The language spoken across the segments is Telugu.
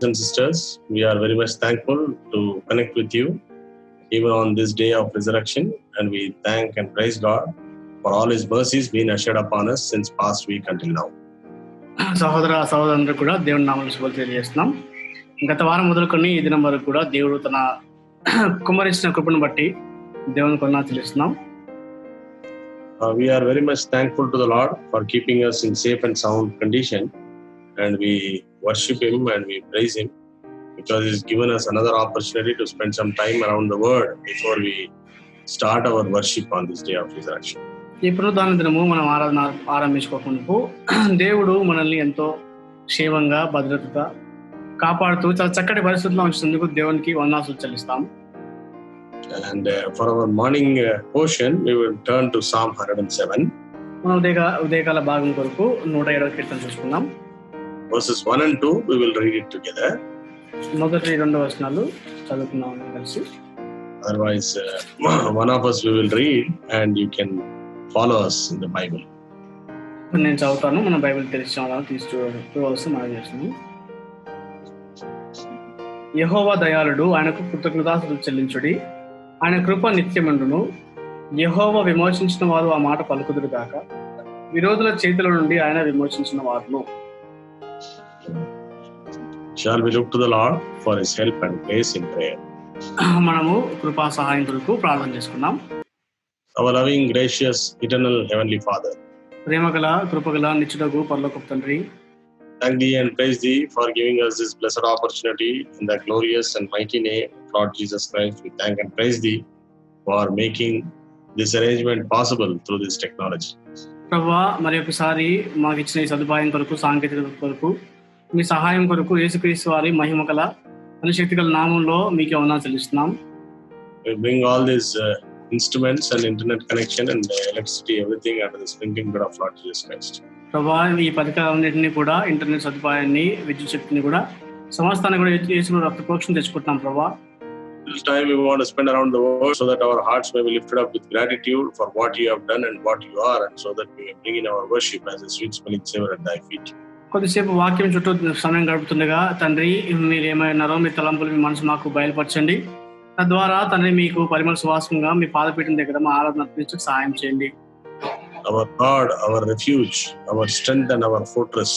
and sisters, we are very much thankful to connect with you even on this day of resurrection, and we thank and praise God for all His mercies being ushered upon us since past week until now. సహోదరులందరూ కూడా దేవుని నామములో శుభాలు తెలియజేస్తున్నాం. గత వారం మొదలుకొని ఈ దినం వరకు కూడా దేవుడు తన కుమ్మరించిన కృపను బట్టి దేవుని కొన్నా తెలుస్తున్నాం. We are very much thankful to the Lord for keeping us in safe and sound condition, and we worship Him and we praise Him because He's given us another opportunity to spend some time around the Word before we start our worship on this day of resurrection. ఈ పునరుద్ధాన దినము మనం ఆరాధన ఆరంభించుకోకుండా దేవుడు మనల్ని ఎంతో క్షేమంగా భద్రతగా కాపాడుతూ చాలా చక్కటి పరిస్థితుల్లో ఉంచినందుకు దేవునికి వందనాలు చెల్లిస్తాం. And for our morning portion, we will turn to Psalm 107. మనం ఉదయకాల భాగం కొరకు 107వ కీర్తన చూసుకుందాం. Verses 1 and 2, we will read it together. మొదటి రెండు వచనాలు చదువుకుందాం కలిసి. Otherwise, one of us we will read and you can follow us in the Bible. నేను చదువుతాను, మన బైబిల్ చూడవలసి మనం చేస్తున్నాము. యెహోవా దయాళుడు, ఆయనకు కృతజ్ఞతాస్తుతులు చెల్లించుడి. ఆయన కృప నిత్యమండును. యెహోవా విమోచించిన వారు ఆ మాట పలుకుదురు గాక. విరోధుల చేతుల నుండి ఆయన విమోచించిన వారును. Shall we look to the Lord for His help and grace in prayer? మనము కృపా సహాయం కొరకు ప్రార్థన చేసుకుందాం. Our loving, gracious, eternal Heavenly Father, ప్రేమగల కృపగల నిత్యుడగు పరలోకపు తండ్రి, thank Thee and praise Thee for giving us this blessed opportunity in the glorious and mighty name of Lord Jesus Christ. We thank and praise Thee for making this arrangement possible through this technology. ప్రభువా, మరి ఒకసారి మాకు ఇచ్చిన ఈ సదుపాయం కొరకు, సాంకేతికత కొరకు, మీ సహాయం కొరకు యేసుక్రీస్తు వారి మహిమగల శక్తిగల నామంలో మీకు వందనాలు చెల్లిస్తున్నాం. We bring all these instruments and internet connection and electricity, everything under the sprinkling blood of Lord Jesus Christ. ప్రభువా, ఈ పథకాలన్నింటినీ కూడా, ఇంటర్నెట్ సదుపాయాన్ని, విద్యుత్ శక్తిని కూడా, సమస్తాన్ని కూడా యేసు రక్త ప్రోక్షణ తెచ్చుకుంటున్నాం. ప్రభువా, this time we want to spend around the world so that our hearts may be lifted up with gratitude for what You have done and what You are, and so that we may bring in our worship as a sweet smelling savor at Thy feet. కొద్దిసేపు వాక్యం చుట్టూ సమయం గడుపుతుండగా తండ్రి, మీరు ఏమైనారో మీ తలంపులు, మీ మనసు మాకు బయలుపరచండి. తద్వారా తండ్రి మీకు పరిమళ సువాసంగా మీ పాదపీఠం దగ్గర మా ఆరాధన అర్పించడానికి సహాయం చేయండి. Our God, our refuge, our strength and our fortress,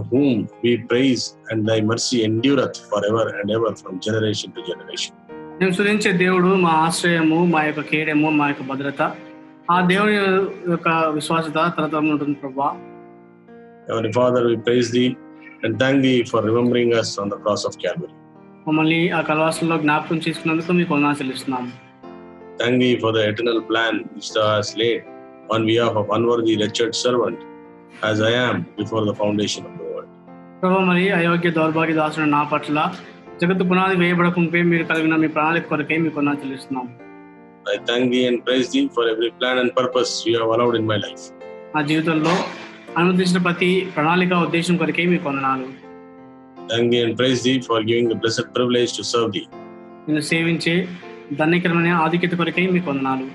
whom we praise, and Thy mercy endureth forever and ever from generation to generation. మేము స్తుతించే దేవుడు మా ఆశ్రయము, మా యొక్క కేడము, మా యొక్క భద్రత. ఆ దేవుని యొక్క విశ్వాసత తరతరం ఉంటుంది. ప్రభువా, Heavenly Father, we praise Thee and thank Thee for remembering us on the cross of Calvary. మమ్మల్ని ఆ కలవాసంలో జ్ఞాపకం చేసుకున్నందుకు మీకు వందనాలు చెల్లిస్తున్నాం. Thank Thee for the eternal plan which Thou hast laid on behalf of unworthy wretched servant as I am before the foundation of the world. ప్రభువా, మరి అయోగ్య దౌర్భాగ్య దాసుడు నా పట్ల జగత్తు పునాది వేయబడకుంటే మీరు కలిగిన మీ ప్రణాళిక కొరకే మీకు వందనాలు చెల్లిస్తున్నాం. I thank Thee and praise Thee for every plan and purpose You have allowed in my life. నా జీవితంలో అనుమతించిన ప్రతి ప్రణాళిక, ఉద్దేశం కొరకే మీకు వందనాలు. Thank Thee and praise Thee for giving the blessed privilege to serve Thee. నిన్ను సేవించే ధన్యకరమైన ఆధిక్యత కొరకే మీకు వందనాలు.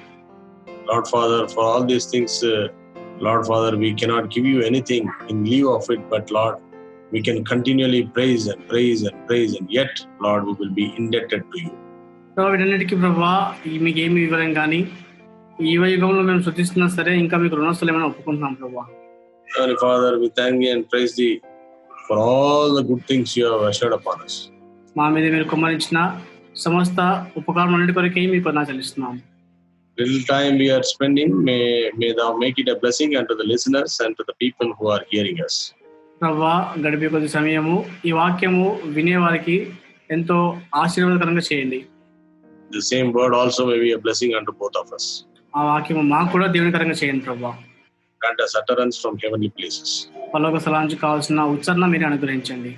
Lord Father, for all these things, Lord Father, we cannot give You anything in lieu of it, but Lord, we can continually praise and praise and praise, and yet, Lord, we will be indebted to You. వీటన్నిటికీ ప్రభువా మీకు ఏమి ఇవ్వలేం, కానీ ఈ యుగంలో మేము స్తుతిస్తున్నా సరే ఇంకా మీకు రుణస్తులేమని ఒప్పుకుంటున్నాం. ప్రభువా, Heavenly Father, we thank Thee and praise Thee for all the good things You have assured upon us. మా మీద మీరు కుమ్మరించిన సమస్త ఉపకారం అన్నిటి కొరకే మీకు వందనాలు చెల్లిస్తున్నాం. Little time we are spending, may Thou make it a blessing unto the listeners and to the people who are hearing us. ప్రభువా, గడిపే కొద్ది సమయము ఈ వాక్యము వినేవారికి ఎంతో ఆశీర్వాదకరంగా చేయండి. The same word also may be a blessing unto both of us. ఆ వాక్యము మాకు కూడా దేవునికరంగా చేయండి. ప్రభువా, Grant us utterance from heavenly places. పరలోక స్థలానికి కావాల్సిన ఉచ్చారణ మీరు అనుగ్రహించండి.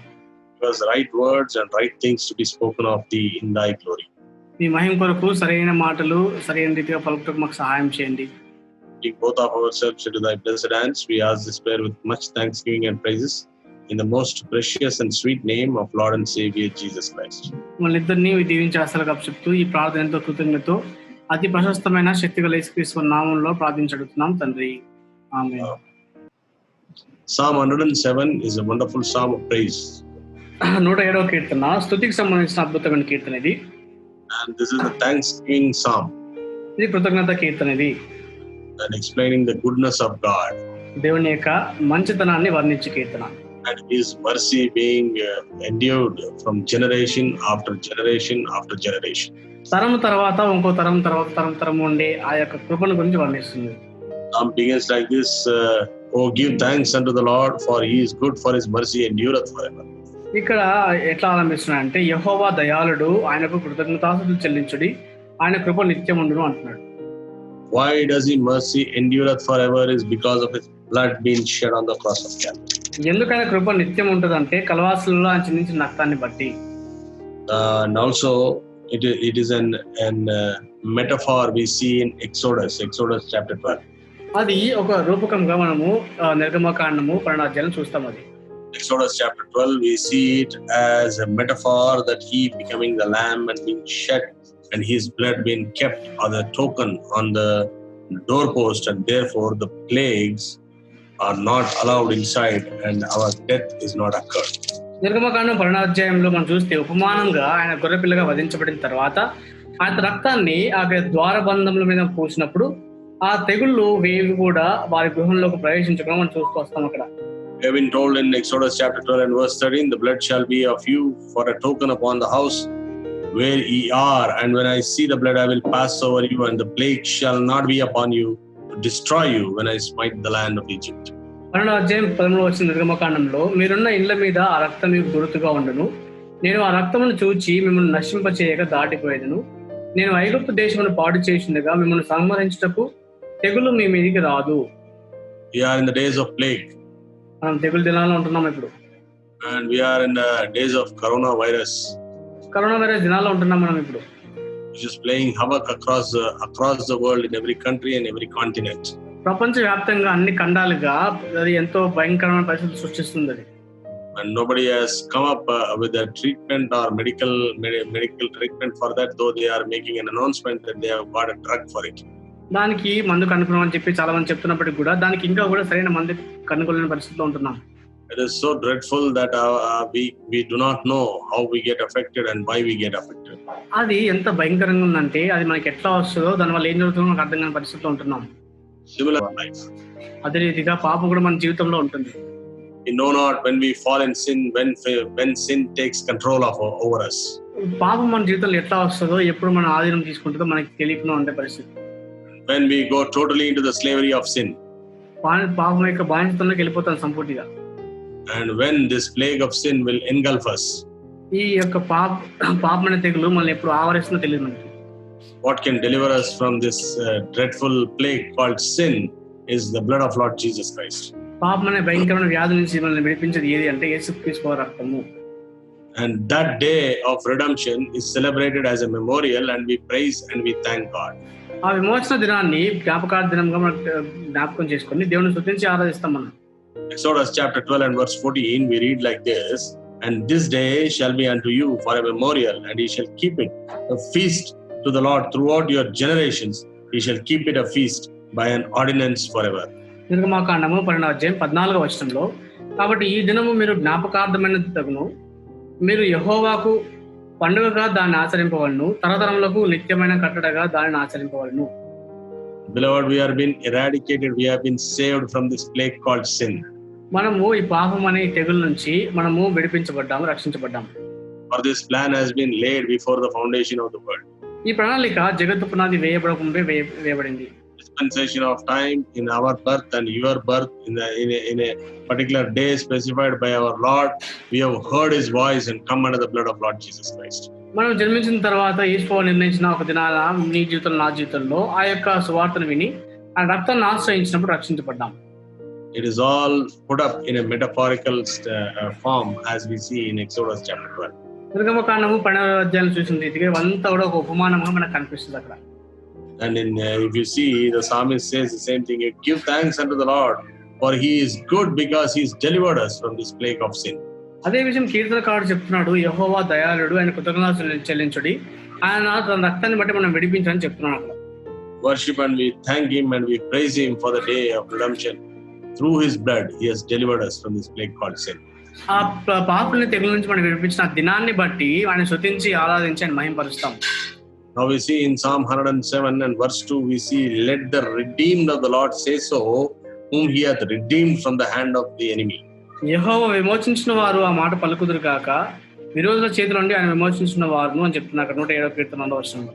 Give us right words and right things to be spoken of Thee in Thy glory. మీ మహిమ కొరకు సరైన మాటలు సరైన రీతిగా పలుకుటకు మాకు సహాయం చేయండి. Take both of ourselves into Thy blessed hands. We ask this prayer with much thanksgiving and praises in the most precious and sweet name of Lord and Savior Jesus Christ. మళ్ళిద్దరినీ దీవించి అసలు చెప్తూ ఈ ప్రార్థన ఎంతో కృతజ్ఞతతో అతి ప్రశస్తమైన శక్తిగల యేసుక్రీస్తు నామములో ప్రార్థించుతున్నాం తండ్రి. ఆమేన్. Psalm 107 is a wonderful psalm of praise. 107వ కీర్తన స్తుతికి సంబంధించిన అద్భుతమైన కీర్తన ఇది. And this is the Thanksgiving Psalm ఇది కృతజ్ఞత కీర్తన ఇది. and explaining the goodness of God దేవుని యొక్క మంచితనాన్ని వర్ణించే కీర్తన. and His mercy being endured from generation after generation after generation. తరం తర్వాత ఇంకో తరం తర్వాత తరం ఉండే ఆ యొక్క కృపను గురించి వర్ణిస్తుంది. Psalm begins like this: "Oh, give thanks unto the Lord, for He is good, for His mercy endureth forever." ఇక్కడ ఎట్లా ఆరంభిస్తున్నాడంటే యెహోవా దయాళుడు, ఆయనకు కృతజ్ఞతాస్తుతులు చెల్లించుడి, ఆయన కృప నిత్యముండును అంటున్నాడు. Why does His mercy endureth forever? Is because of His blood being shed on the cross of Calvary. ఎందుకైనా కృప నిత్యం ఉంటుందంటే కలవాసులలో ఆయన చిందించిన రక్తాన్ని బట్టి. And also it is an metaphor we see in Exodus chapter 12. అది ఒక రూపకంగా మనము నిర్గమకాండము 12వ అధ్యాయం చూస్తాం. అది Exodus chapter 12, we see it as a metaphor that He becoming the lamb and being shed and His blood being kept as a token on the doorpost, and therefore the plagues are not allowed inside and our death is not occurred. నిర్గమకాండం 12వ అధ్యాయంలో మనం చూస్తే ఉపమానంగా ఆయన గొర్రెపిల్లగా వధించబడిన తర్వాత ఆయన రక్తాన్ని ఆ ద్వారబంధముల మీద పూసినప్పుడు ఆ తెగుళ్ళు వేవి కూడా వారి గృహంలోకి ప్రవేశించడం మనం చూస్తూ వస్తాం. అక్కడ We have been told in Exodus chapter 12 and verse 13, the blood shall be of you for a token upon the house where ye are, and when I see the blood I will pass over you, and the plague shall not be upon you to destroy you when I smite the land of Egypt. 12వ అధ్యాయం 13వ వచనం నిర్గమకాండంలో మీరున్న ఇళ్ల మీద ఆ రక్తం మీకు గుర్తుగా ఉండును, నేను ఆ రక్తమును చూచి మిమ్మల్ని నశింపచేయక దాటిపోయేదను, నేను ఐగుప్తు దేశమును పాడు చేసిండగా మిమ్మల్ని సంహరించుటకు తెగులు మీ మీదికి రాదు. We are in the days of plague. మనం తెగులు దినాల్లో ఉంటున్నాం ఇప్పుడు. And we are in the days of coronavirus. Corona virus దినాల్లో ఉంటున్నాం మనం ఇప్పుడు. Which is playing havoc across the world in every country and every continent. ప్రపంచ వ్యాప్తంగా అన్ని ఖండాలుగా అది ఎంతో భయంకరమైన పరిస్థితులు సృష్టిస్తుంది అది. And nobody has come up with a treatment or medical treatment for that, though they are making an announcement that they have got a drug for it. దానికి మందు కనుక్కున్నామని చెప్పి చాలా మంది చెప్తున్నప్పటికీ కూడా దానికి ఇంకా కూడా సరైన మందు కనుక్కోలేని పరిస్థితిలో ఉంటున్నాం. It is so dreadful that we do not know how we get affected and why we get affected. అది ఎంత భయంకరంగా ఉందంటే అది మనకి ఎట్లా వస్తుందో దానివల్ల ఏం జరుగుతుందో మనకు అర్థం కాని పరిస్థితిలో ఉంటున్నాం. Similar life. అదే రీతిగా పాపం కూడా మన జీవితంలో ఉంటుంది. We know not when we fall in sin, when sin takes control over us. పాపం మన జీవితంలో ఎట్లా వస్తుందో ఎప్పుడు మన ఆధీనం తీసుకుంటుందో మనకి తెలియకుండా ఉండే పరిస్థితి. When we go totally into the slavery of sin. పాపం యొక్క బానిసత్వంలోకి వెళ్ళిపోతాం సంపూర్తిగా. And when this plague of sin will engulf us. ఈ యొక్క పాపమైన తెగులు మనల్ని ఎప్పుడు ఆవరిస్తుందో తెలియదు మనకి. What can deliver us from this dreadful plague called sin is the blood of Lord Jesus Christ. పాపమనే భయంకరమైన వ్యాధి నుంచి మనల్ని విడిపించేది ఏది అంటే యేసుక్రీస్తు రక్తము. And that day of redemption is celebrated as a memorial, and we praise and we thank God. ఆ విమోచన దినాన్ని జ్ఞాపకార్థ దినంగా మనం జ్ఞాపకం చేసుకొని దేవుని స్తుతించి ఆరాధిస్తాం మనం. Exodus chapter 12 and verse 14 we read like this: "And this day shall be unto you for a memorial, and ye shall keep it a feast to the Lord throughout your generations. Ye shall keep it a feast by an ordinance forever." నిర్గమకాండము 12వ అధ్యాయం 14వ వచనంలో, కాబట్టి ఈ దినము మీరు జ్ఞాపకార్థమైన తగును, మీరు యెహోవాకు పండుగగా దాన్ని ఆచరింపవలను, తరతరములకు నిత్యమైన కట్టడగా దానిని ఆచరింపవలను. Beloved, we are being eradicated, we have been saved from this plague called sin. మనము ఈ పాపం అనే తెగుల నుంచి మనము విడిపించబడ్డాము, రక్షించబడ్డాము. For this plan has been laid before the foundation of the world. ఈ ప్రణాళిక జగత్తు పునాది వేయబడకముందే వేయబడింది. Dispensation of time in our birth and your birth in a particular day specified by our Lord, we have heard His voice and come under the blood of Lord Jesus Christ. మనం జన్మించిన తర్వాత యేసు నిర్ణయించిన ఒక దినాన నీ జీవితంలో నా జీవితంలో ఆ యొక్క సువార్తను విని ఆ రక్తాన్ని ఆశ్రయించినప్పుడు రక్షించబడ్డాం. It is all put up in a metaphorical form as we see in Exodus chapter 12. నిర్గమకాండము 12వ అధ్యాయం చూసిన రీతిగా ఇవంతా కూడా ఒక ఉపమానంగా మనకు కనిపిస్తుంది అక్కడ. And if you see, the psalmist says the same thing: "Give thanks unto the Lord, for He is good, because He has delivered us from this plague of sin." అదే విషయం కీర్తనకారుడు చెప్తున్నాడు, యెహోవా దయాళుడు, ఆయన కృతజ్ఞతలు చెల్లించుడి, ఆయన తన రక్తాన్ని బట్టి మనం విడిపించని చెప్తున్నాడు అక్కడ. Worship and we thank Him and we praise Him for the day of redemption. Through His blood, He has delivered us from this plague called sin. ఆ పాపుల్ని తెగుల నుంచి మనం విడిపించిన ఆ దినాన్ని బట్టి ఆయన స్తుతించి ఆరాధించి ఆయన మహిమపరుస్తాం. Now we see in Psalm 107 and verse 2, we see, let the redeemed of the Lord say so, whom he hath redeemed from the hand of the enemy. యెహోవా విమోచించిన వారు ఆ మాట పలుకుదురు కాక, విరోధుల చేతుల నుండి ఆయన విమోచించిన వారును అని చెప్తున్నారు 107వ కీర్తన 2వ వచనంలో.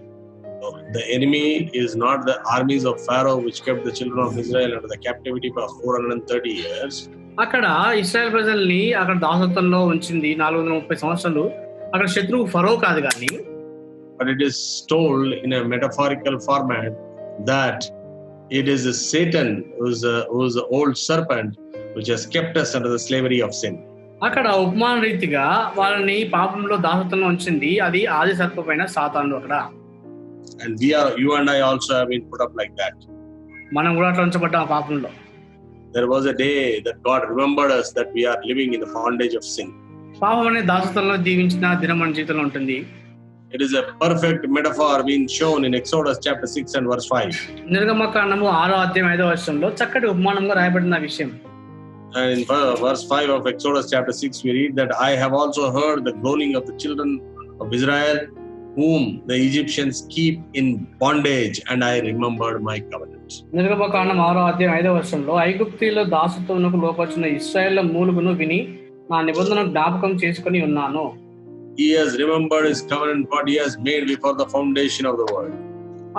The enemy is not the armies of Pharaoh which kept the children of Israel under the captivity for 430 years. అక్కడ ఇశ్రాయేల్ ప్రజల్ని అక్కడ దాసత్వంలో ఉంచింది 430 సంవత్సరాలు. అక్కడ శత్రువు ఫరో కాదు కానీ, but it is told in a metaphorical format that it is Satan who is the old serpent which has kept us under the slavery of sin. అక్కడ ఉపమాన రీతిగా వాళ్ళని పాపంలో దాసత్వంలో ఉంచింది అది ఆది సర్పమైన సాతాను. అక్కడ and you and I also have been put up like that. మనం కూడా అట్లా ఉంచబడ్డాం ఆ పాపంలో. There was a day that God remembered us that we are living in the bondage of sin. పాపం అనే దాసత్వంలో జీవించిన దినం మన జీవితంలో ఉంటుంది. It is a perfect metaphor being shown in Exodus chapter 6 and verse 5. నిర్గమకాండము 6వ అధ్యాయం 5వ వచనంలో చక్కటి ఉపమానంగా రాయబడిన విషయం. And in verse 5 of Exodus chapter 6 we read that I have also heard the groaning of the children of Israel whom the Egyptians keep in bondage and I remembered my covenant. నిర్గమకాండం 6వ అధ్యాయం 5వ వచనంలో ఐగుప్తీయుల దాసత్వమునకు లోపొచ్చిన ఇశ్రాయేలు మూలుగును విని నా నిబంధన జ్ఞాపకం చేసుకొని ఉన్నాను. He has remembered his covenant what he has made before the foundation of the world.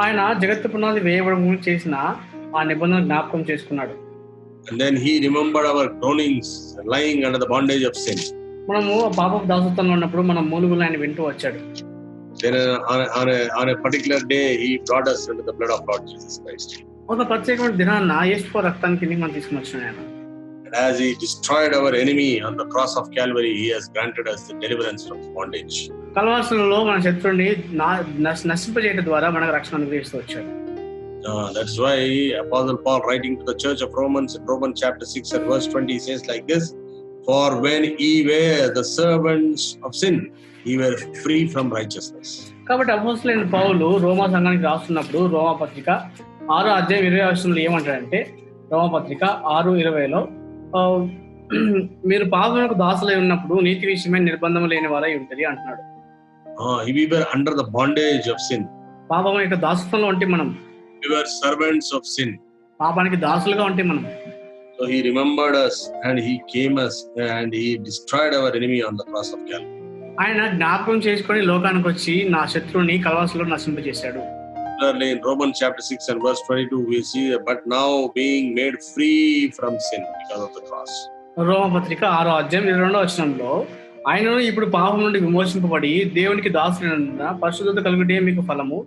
ఆయన జగత్తు పునాది వేయబడక ముందు చేసిన ఆ నిబంధన జ్ఞాపకం చేసుకున్నాడు. And then he remembered our groanings lying under the bondage of sin. మనము పాపపు దాసత్వంలో ఉన్నప్పుడు మన మూలుగులు ఆయన వింటూ వచ్చాడు. Then on a particular day he brought us into the blood of Lord Jesus Christ. ఒక ప్రత్యేకమైన దినాన యేసు రక్తాన్ని కిందికి మనం తీసుకుని వచ్చాడు ఆయన. And as he destroyed our enemy on the cross of Calvary, he has granted us the deliverance from bondage. కల్వారిలో మన శత్రువుని నశింపజేయడం ద్వారా మనకు రక్షణ అనుగ్రహిస్తూ వచ్చాడు. That's why Apostle Paul writing to the church of Romans in Romans chapter 6 and verse 20 he says like this, for when ye were the servants of sin, ye were free from righteousness. కాబట్టి అపోస్తలుడైన పౌలు రోమా సంఘానికి రాస్తున్నప్పుడు రోమా పత్రిక 6వ అధ్యాయం 20వ వచనంలో ఏమంటాడంటే, రోమా పత్రిక 6:20లో మీరు పాపమునకు దాసులై ఉన్నప్పుడు నీతి విషయమైన నిర్బంధం లేని వారై ఉంటుంది అంటున్నాడు. We were under the bondage of sin. పాపం యొక్క దాసత్వంలో ఉంటే మనం. We were servants of sin. పాపానికి దాసులుగా ఉంటే మనం. So he remembered us and he came us and he destroyed our enemy on the cross of Calvary. ఆయన జ్ఞాపకం చేసుకొని లోకానికి వచ్చి నా శత్రువుని కల్వారిలో నశింపజేశాడు. In Romans chapter 6 and verse 22 we see, but now being made free from sin because of the cross. రోమా పత్రిక 6వ అధ్యాయం 22వ వచనంలో ఆయనను ఇప్పుడు పాపం నుండి విమోచింపబడి దేవునికి దాసులైనందున పరిశుద్ధత కలుగుటే మీకు ఫలము,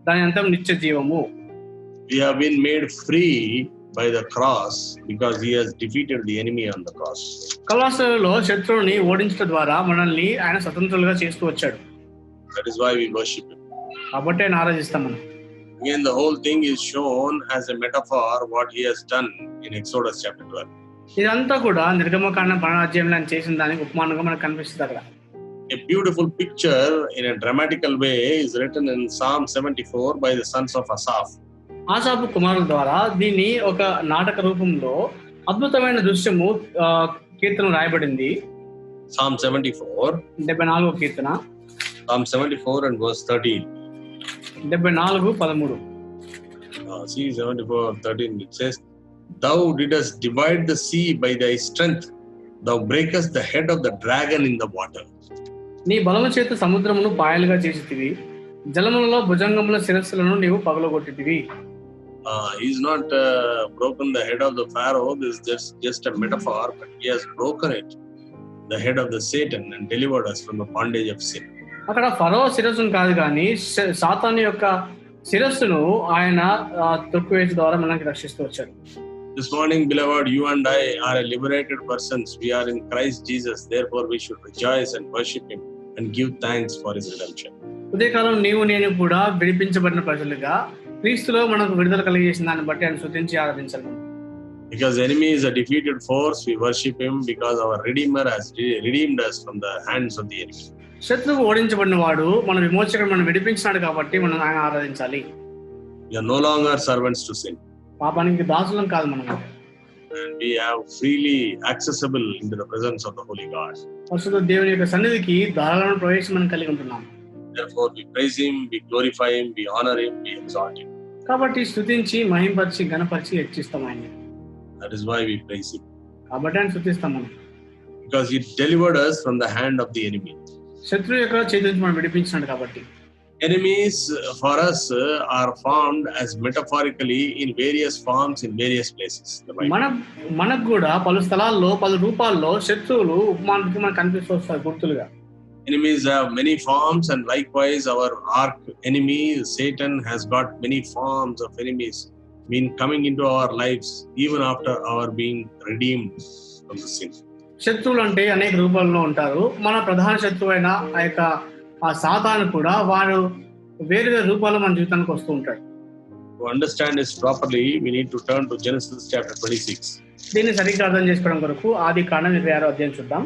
దాని అంతం నిత్య జీవము. We have been made free by the cross because he has defeated the enemy on the cross. కల్వారిలో శత్రువుని ఓడించడం ద్వారా మనల్ని ఆయన స్వతంత్రులుగా చేస్తూ వచ్చాడు. That is why we worship him. కాబట్టి ఆయన ఆరాధిస్తాం మనం. Again the whole thing is shown as a metaphor what he has done in Exodus chapter 12. ఇదంతా కూడా నిర్గమకాండం 12వ అధ్యాయంలో ఆయన చేసిన దానికి ఉపమానంగా మనకు కనిపిస్తుంది. అక్కడ a beautiful picture in a dramatical way is written in Psalm 74 by the sons of Asaph. ఆసాపు కుమారుల ద్వారా దీన్ని ఒక నాటక రూపంలో అద్భుతమైన దృశ్యము కీర్తన రాయబడింది. Psalm 74 74వ Keerthana, Psalm 74 and verse 13. 74:13. See 74:13 it says, thou didst divide the sea by thy strength, thou breakest the head of the dragon in the water. నీ బలము చేత సముద్రమును పాయలుగా చేసితివి, జలములలో భుజంగముల శిరస్సులను నీవు పగలగొట్టితివి. He's not broken the head of the Pharaoh. This is just a metaphor, but he has broken it, the head of the Satan, and delivered us from the bondage of sin. అక్కడ ఫరో శిరస్సును కాదు కానీ సాతాను యొక్క శిరస్సును ఆయన తొక్కివేసి ద్వారా మనకి రక్షిస్తూ వచ్చాడు. This morning, beloved, you and I are a liberated persons. We are in Christ Jesus. Therefore, we should rejoice and worship him and give thanks for his redemption. ఉదయకాలం నీవు నేను కూడా విడిపించబడిన ప్రజలుగా క్రీస్తులో మనకు విడుదల కలిగేసిన దాన్ని బట్టి ఆయన స్తుతించి ఆరాధించాలి. Because the enemy is a defeated force, we worship him because our Redeemer has redeemed us from the hands of the enemy. శత్రువు ఓడించబడిన వాడు మన విమోచకుడు మనం విడిపించినాడు కాబట్టి మనం ఆయన ఆరాధించాలి. We are no longer servants to sin. పాపానికి దాసులం కాదు మనం. and we have freely accessible into the presence of the Holy God. పరిశుద్ధ దేవుని యొక్క సన్నిధికి ధారాళమైన ప్రవేశం మనం కలిగి ఉంటున్నాం. Therefore, we praise Him, we glorify Him, we honor Him, we exalt Him. కాబట్టి స్తుతించి మహింపరిచి గణపరిచి హెచ్చిస్తాం ఆయన. That is why we praise Him. కాబట్టి ఆయన స్తుతిస్తాం మనం. Because He delivered us from the hand of the enemy. శత్రువు యొక్క చేతి నుంచి మనం విడిపించినాడు కాబట్టి. Enemies for us are formed as metaphorically in various forms in various places. మనకు కూడా పలు స్థలాల్లో పలు రూపాల్లో శత్రువులు ఉపమానానికి మనకు కనిపిస్తూ వస్తారు గుర్తులుగా. Enemies have many forms, and likewise our arch enemy Satan has got many forms of enemies been coming into our lives even after our being redeemed from the sin. శత్రువులు అంటే అనేక రూపాల్లో ఉంటారు. మన ప్రధాన శత్రువు అయిన ఆ సాతాను కూడా వారు వేరు వేరు రూపాల్లో మన జీవితానికి వస్తూ ఉంటాడు. To understand this properly, we need to turn to Genesis chapter 26. దీన్ని సరిగ్గా అర్థం చేసుకోవడం కొరకు ఆదికాండం 26వ అధ్యాయం చూద్దాం.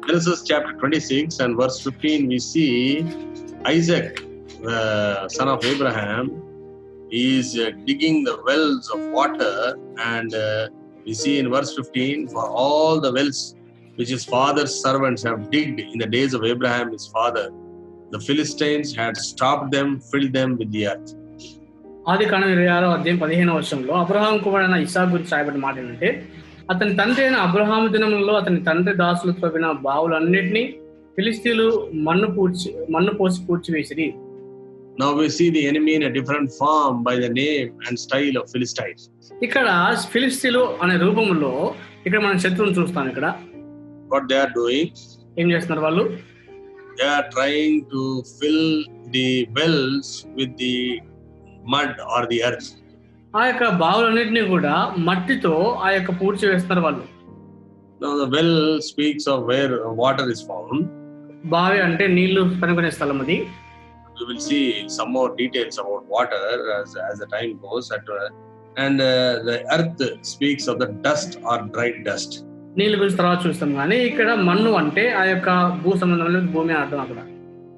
Genesis chapter 26 and verse 15, we see Isaac, the son of Abraham, is digging the wells of water, and we see in verse 15, for all the wells which his father's servants have digged in the days of Abraham his father, the Philistines had stopped them, filled them with the earth. ఆదికాండం 26వ అధ్యాయం 15వ వచనంలో అబ్రహాం కుమారుడైన ఇస్సాకు గురించి రాయబడిన మాట ఏంటంటే, అతని తండ్రి అయిన అబ్రహాము దినములలో అతని తండ్రి దాసులు త్రవ్విన బావులన్నిటినీ ఫిలిస్తీన్లు మన్ను పోసి పూడ్చివేసిరి. Now we see the enemy in a different form by the name and style of Philistines. ఇక్కడ ఫిలిస్తీన్లు అనే రూపంలో ఇక్కడ మనం శత్రువుని చూస్తాం. ఇక్కడ what they are doing, ఏం చేస్తున్నారు వాళ్ళు? they are trying to fill the wells with the mud or the earth. ఆ యొక్క బావులన్నిటినీ కూడా మట్టితో ఆ యొక్క పూడ్చి వేస్తున్నారు వాళ్ళు. Now the well speaks of where water is found. బావి అంటే నీళ్లు కనుగొనే స్థలం అది. We will see some more details about water as the time goes. And the earth speaks of the dust or dried dust. నీళ్ళ గురించి తర్వాత చూస్తాం, కానీ ఇక్కడ మన్ను అంటే ఆ యొక్క భూ సంబంధంలో భూమి అర్థం. అక్కడ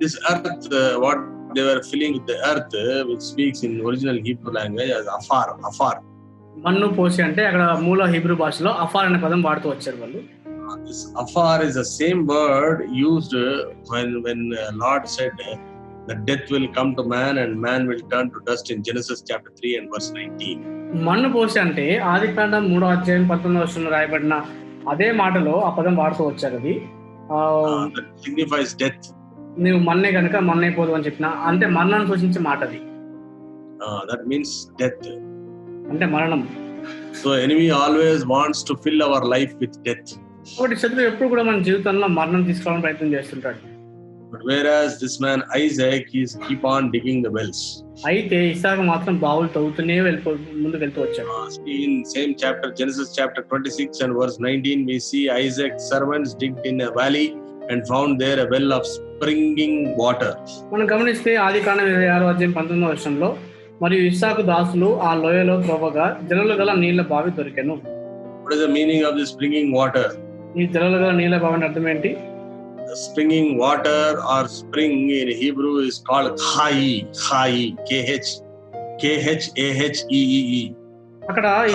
this earth, what they were filling with the earth, which speaks in original Hebrew language as afar. మన్ను పోసి అంటే అక్కడ మూల హీబ్రూ భాషలో అఫార్ అనే పదం వాడుతూ వచ్చారు వాళ్ళు. This afar is the same word used when Lord said that death will come to man and man will turn to dust in Genesis chapter 3 and verse 19. మన్ను పోసి అంటే ఆదికాండం 3వ అధ్యాయం 19వ వచనంలో రాయబడిన అదే మాటలో ఆ పదం వాడుతూ వచ్చారు. అది that signifies death. నువ్వు మన్నే కనుక మన్నైపోదు అని చెప్పిన అంటే మరణాన్ని సూచించే మాట అది. That means death, అంటే మరణం. So enemy always wants to fill our life with death. కాబట్టి శత్రువు ఎప్పుడు కూడా మన జీవితంలో మరణం తీసుకోవాలని ప్రయత్నం చేస్తుంటాడు. But whereas this man Isaac, he's keep on digging the wells. అయితే ఇస్సాకు మాత్రం బావులు తవ్వుతూనే ముందుకు వెళ్తూ వచ్చాడు. In same chapter, Genesis chapter 26 and verse 19, we see Isaac's servants digged in a valley and found there a well of springing water. మనం గమనిస్తే ఆదికాండం 26వ అధ్యాయం 19వ వచనంలో, మరియు ఇస్సాకు దాసులు ఆ లోయలో త్రవ్వగా జలలు గల నీళ్ల బావి దొరికెను. What is the meaning of this springing water? ఈ జలలు గల నీళ్ల బావి అంటే అర్థం ఏంటి? The springing water or spring in Hebrew is called Chai, K-H-A-H-E-E-E. అక్కడ ఈ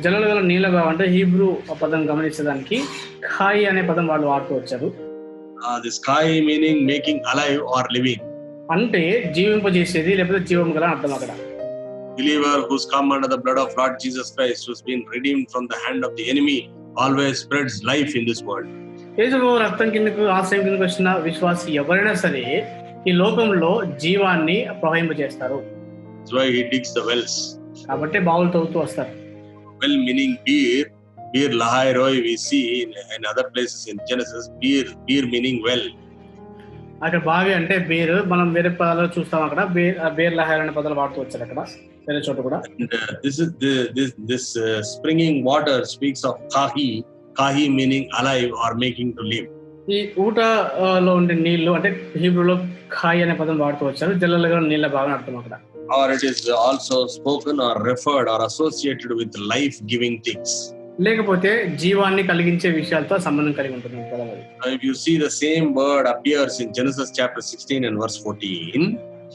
జలలు గల నీళ్ల బావి అంటే హీబ్రూ పదం గమనించడానికి ఖాయి అనే పదం వాళ్ళు వాడుతూ వచ్చారు. This Chai meaning making alive or living. అంటే జీవింపజేసేది లేకపోతే జీవం గల అర్థం. అక్కడ believer who's come under the blood of Lord Jesus Christ, who's been redeemed from the hand of the enemy, always spreads life in this world. యేసుప్రభు రక్తం కిందకు ఆశ్రయం కిందకు వచ్చిన విశ్వాసి ఎవరైనా సరే ఈ లోకంలో జీవాన్ని ప్రవహింపజేస్తారు. That's why he digs the wells. కాబట్టి బావులు తవ్వుతూ వస్తారు. Well meaning beer lahai roi, we see in other places in Genesis, beer meaning well. అక్కడ బావి అంటే బేరు, మనం వేరే పదాలు చూస్తాం. అక్కడ బేర్ లహార్ అనే పదాలు వాడుతూ వచ్చారు అక్కడ వేరే చోట కూడా. This springing water speaks of kahi meaning alive or making to live. ఈ ఊటలో ఉండే నీళ్లు అంటే హీబ్రూలో ఖాయి అనే పదం వాడుతూ వచ్చారు. జల్లలుగా నీళ్ళ బాగా అర్థం అక్కడ. Or it is also spoken or referred or associated with life giving things. లేకపోతే జీవాన్ని కలిగించే విషయాలతో సంబంధం కలిగి ఉంటుంది. If you see the same word appears in Genesis chapter 16 and verse 14.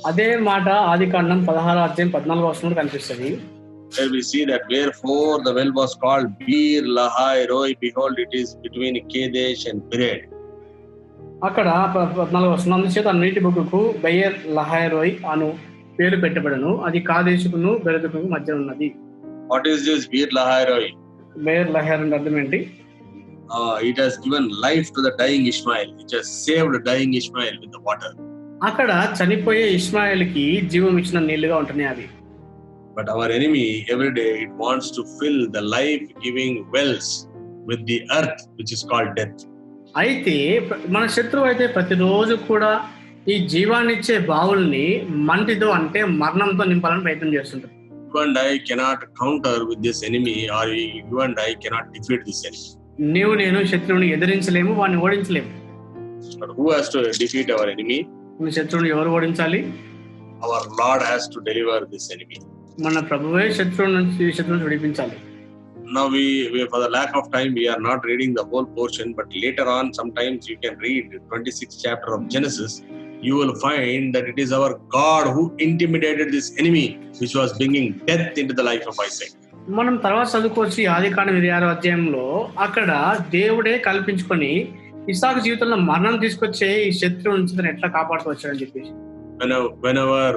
అదే మాట ఆదికాండం 16వ అధ్యాయం 14వ వచనంలో కనిపిస్తుంది. Where we see that wherefore the well was called Beer Lahai Roi, behold it is between Kadesh and Bered. అక్కడ 14వ వచనం, అందుచేత ఆ నీటి బొగ్గుకు బెయర్ లహాయ్ రోయ్ అను పేరు పెట్టబడను, అది కాదేశుకును బెరెదుకు మధ్య ఉన్నది. What is this Beer Lahai Roi? Baer లహాయ్ అంటే అర్థం ఏంటి? It has given life to the dying Ishmael. It has saved dying Ishmael with the water. అక్కడ చనిపోయే ఇష్మాయేలుకి జీవం ఇచ్చిన నీళ్లుగా ఉంటున్నాయి అవి. But our enemy every day it wants to fill the life-giving wells with the earth, which is called death. అయితే మన శత్రువు అయితే ప్రతిరోజు కూడా ఈ జీవాన్నిచ్చే బావుల్ని మంటితో అంటే మరణంతో నింపాలని ప్రయత్నం చేస్తుంటారు. You and I cannot counter with this enemy, or you and I cannot defeat this enemy. నేను శత్రువుని ఎదిరించలేము, వాడిని ఓడించలేము. But who has to defeat our enemy? మన శత్రువుని ఎవరు ఓడించాలి? Our Lord has to deliver this enemy. మన ప్రభువే శత్రువుని విడిపించాలి. Now we for the lack of time we are not reading the whole portion, but later on sometimes you can read 26th chapter of Genesis. You will find that it is our God who intimidated this enemy which was bringing death into the life of Isaac. మనం తర్వాత చదువుకోవచ్చు ఆదికాండం 26వ అధ్యాయంలో అక్కడ దేవుడే కల్పించుకొని ఇస్సాకు జీవితంలో మరణం తీసుకొచ్చే ఈ శత్రువు నుంచి తను ఎట్లా కాపాడుతూ వచ్చాడని చెప్పేసి.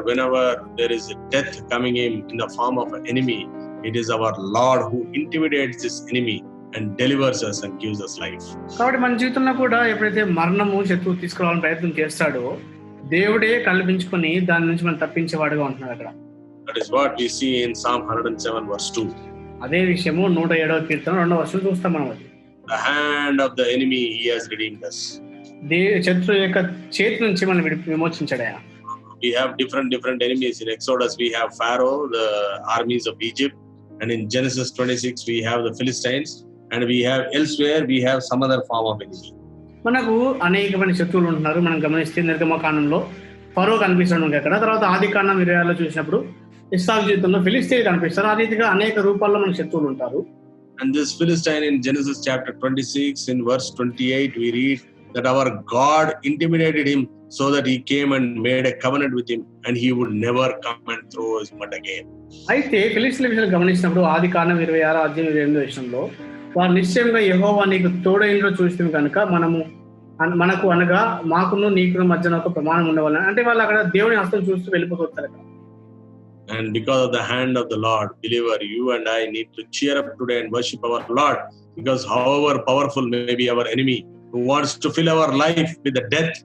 Whenever there is a death coming in the form of an enemy, it is our Lord who intimidates this enemy and delivers us and gives us life. కాబట్టి మన జీవితంలో కూడా ఎప్పుడైతే మరణము శత్రువు తీసుకురావాలని ప్రయత్నం చేస్తాడో దేవుడే కల్పించుకొని దాని నుంచి మనం తప్పించేవాడుగా ఉంటున్నాడు అక్కడ. That is what we see in Psalm 107 verse 2. అదే విషయము 107వ కీర్తన 2వ వచనం చూస్తాం మనం. అది the hand of the enemy he has redeemed us. శత్రువు యొక్క చేతి నుంచి మనం విమోచించాడు ఆయన. We have different enemies. In Exodus we have Pharaoh, the armies of Egypt, and in Genesis 26 we have the Philistines, and we have elsewhere we have some other form of enemy. మనకు అనేకమైన శత్రువులు ఉంటున్నారు. మనం గమనిస్తే నిర్గమకాండంలో ఫరో కనిపిస్తాడు అక్కడ, తర్వాత ఆదికాండం 26లో చూసినప్పుడు ఇస్సాకు జీవితంలో ఫిలిస్తీన్ కనిపిస్తారు. ఆ రీతిగా అనేక రూపాల్లో మన శత్రువులు ఉంటారు. And this Philistine in Genesis chapter 26 in verse 28 we read that our God intimidated him so that he came and made a covenant with him and he would never come and throw his mud again. అయితే ఫిలిస్తీన్ల విషయాన్ని గమనించినప్పుడు ఆదికాండం 26వ అధ్యాయం 28వ వచనంలో వారు నిశ్చయంగా యెహోవా నీకు తోడైండ్రో చూస్తాం కనుక మనకు అనగా మాకును నీకును మధ్యన ఒక ప్రమాణం ఉండవాలని, అంటే వాళ్ళు అక్కడ దేవుని హస్తం చూస్తూ వెళ్ళిపోతారు. And because of the hand of the Lord, believer, you and I need to cheer up today and worship our Lord, because however powerful may be our enemy who wants to fill our life with the death,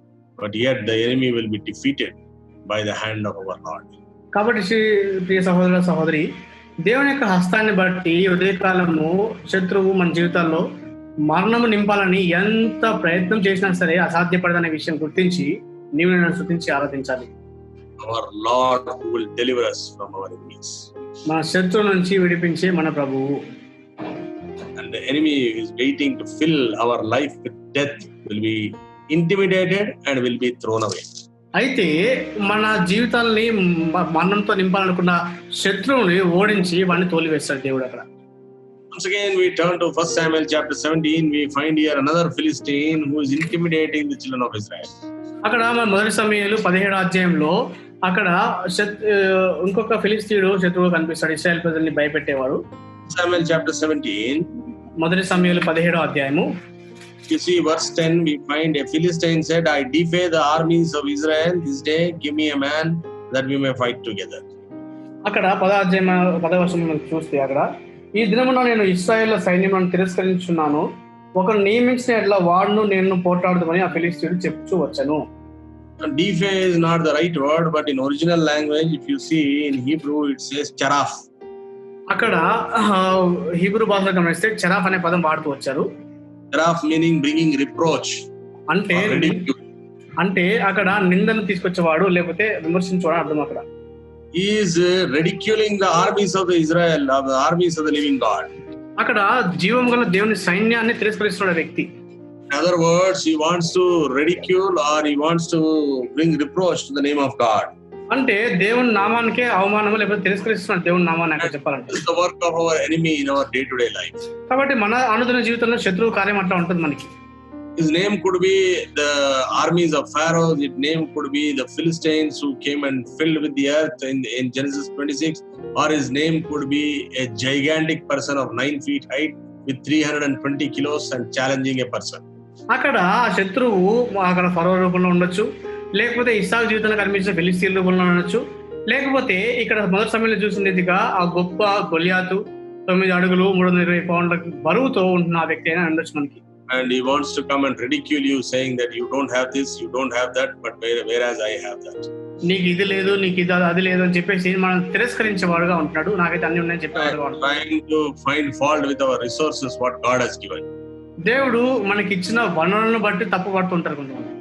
but yet the enemy will be defeated by the hand of our Lord. కాబట్టి ప్రియ సహోదర సహోదరి, దేవుని యొక్క హస్తాన్ని బట్టి ఉదయకాలము శత్రువు మన జీవితాల్లో మరణము నింపాలని ఎంత ప్రయత్నం చేసినా సరే అసాధ్యపడదనే విషయం గుర్తించి నీవు నన్ను స్తుతించి ఆరాధించాలి. Our Lord who will deliver us from our enemies. మన శత్రువు నుంచి విడిపించే మన ప్రభువు. And the enemy is waiting to fill our life with death, will be intimidated and will be thrown away. అయితే మన జీవితాలని మరణంతో నింపాలనుకున్న శత్రువుని ఓడించి వాడిని తోలివేస్తాడు దేవుడు అక్కడ. Once again we turn to 1 Samuel chapter 17. We find here another Philistine who is intimidating the children of Israel. అక్కడ మన మొదటి సమూయేలు 17వ అధ్యాయంలో అక్కడ ఇంకొక ఫిలిస్తీయుడు శత్రువు కనిపిస్తాడు, ఇశ్రాయేల్ ప్రజల్ని భయపెట్టేవాడు. Samuel chapter 17, మొదటి సమూయేలు 17వ అధ్యాయము. You see verse 10, we find a Philistine said, I defy the armies of Israel this day, give me a man that we may fight together. అక్కడ 10వ వచనం చూస్తే అక్కడ ఈ దినమున నేను ఇశ్రాయేలు సైన్యమును తిరస్కరించున్నాను, ఒకరు నియమించిన ఎట్లా వాడును నేను పోట్లాడుదామని ఆ ఫిలిస్తీయుడు చెప్పుచూ వచ్చాను. Defy is not the right word, but in original language if you see in Hebrew it says charaf. అక్కడ హీబ్రూ భాషలో గమనిస్తే చరాఫ్ అనే పదం వాడుతూ వచ్చారు. Charaf meaning bringing reproach, అంటే అక్కడ నిందను తీసుకొచ్చేవాడు లేకపోతే విమర్శించేవాడు అర్థం. అక్కడ he is ridiculing the armies of the Israel, the armies of the living God. అక్కడ జీవం గల దేవుని సైన్యాన్ని తిరస్కరిస్తున్న వ్యక్తి. In other words, he wants to ridicule or he wants to bring reproach to the name of God. అంటే దేవుని నామానికే అవమానం లేకపోతే తిరస్కరిస్తున్న దేవుని నామాన్ని అక్కడ చెప్పాలంటే. This is the work of our enemy in our day to day life. కాబట్టి మన అనుదిన జీవితంలో శత్రువు కార్యం అట్లా ఉంటుంది మనకి. His name could be the armies of Pharaoh. His name could be the Philistines who came and filled with the earth in Genesis 26. Or his name could be a gigantic person of 9 feet height with 320 kilos and challenging a person. అక్కడ ఆ శత్రువు అక్కడ ఫరో రూపంలో ఉండొచ్చు, లేకపోతే ఇస్సాకు జీవితంలో కనిపించిన ఫిలిస్తీన్ రూపంలో ఉండొచ్చు, లేకపోతే ఇక్కడ మొదటి సమయంలో చూసినదిగా ఆ గొప్ప గొలియాతు 9 అడుగులు 320 పౌండ్ల బరువుతో ఉంటున్న ఆ వ్యక్తి అయినా ఉండొచ్చు మనకి. And he wants to come and ridicule you, saying that you don't have this, you don't have that, but whereas I have that. నీకు ఇది లేదు, నీకు ఇది అది లేదు అని చెప్పేసి మనం తిరస్కరించేవాడుగా ఉంటున్నాడు. నాకైతే అన్ని ఉన్నాయని చెప్పేవాడుగా ఉంటున్నాడు. Trying to find fault with our resources what God has given. దేవుడు మనకి ఇచ్చిన వనరులను బట్టి తప్పు పడుతుంటారు కొంతమంది.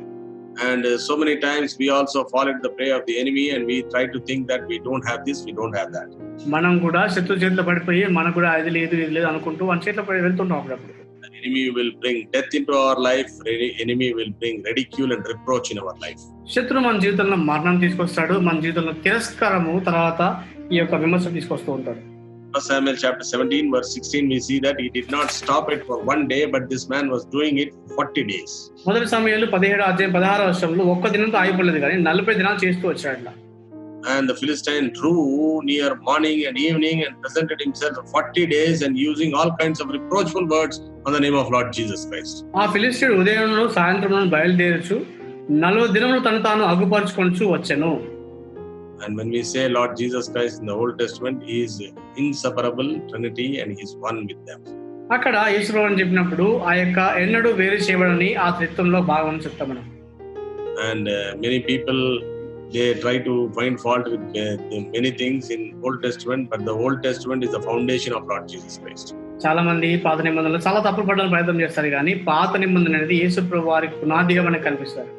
And so many times we also fall into the prey of the enemy and we try to think that we don't have this, we don't have that. మనం కూడా శత్రు చేతిలో పడిపోయి మనకు కూడా అది లేదు ఇది లేదు అనుకుంటూ మన చేతిలో పడి వెళ్తుంటాం అప్పుడప్పుడు. The enemy will bring death into our life. Enemy will bring ridicule and reproach in our life. శత్రువు మన జీవితంలో మరణం తీసుకొస్తాడు, మన జీవితంలో తిరస్కారము తర్వాత ఈ యొక్క విమర్శ తీసుకొస్తూ ఉంటాడు. 1 Samuel chapter 17 verse 16 we see that he did not stop it for one day, but this man was doing it 40 days. మొదటి సమయాలు 17-16 ఒక్క దినంతో ఆగిపోలేదు కానీ 40 దినాలు చేస్తూ వచ్చాడు. And the Philistine drew near morning and evening and presented himself 40 days and using all kinds of reproachful words on the name of Lord Jesus Christ. ఆ ఫిలిస్తీయుడు ఉదయంలో సాయంత్రం బయలుదేరచ్చు 40 దినములు తను తాను అగుపరుచుకొనుచు వచ్చెను. And when we say Lord Jesus Christ in the Old Testament, he is inseparable Trinity and he is one with them. అక్కడ యేసుప్రభు అని చెప్పినప్పుడు ఆ యొక్క ఎన్నడూ వేరు చేయబడని ఆ త్రిత్వంలో భాగం అని చెప్తాం మనం. And many people they try to find fault with many things in Old Testament, but the Old Testament is the foundation of Lord Jesus Christ. చాలా మంది పాత నిబంధనలు చాలా తప్పులు పడడానికి ప్రయత్నం చేస్తారు కానీ పాత నిబంధన అనేది యేసుప్రభు వారికి పునాదిగా మనకు కనిపిస్తారు.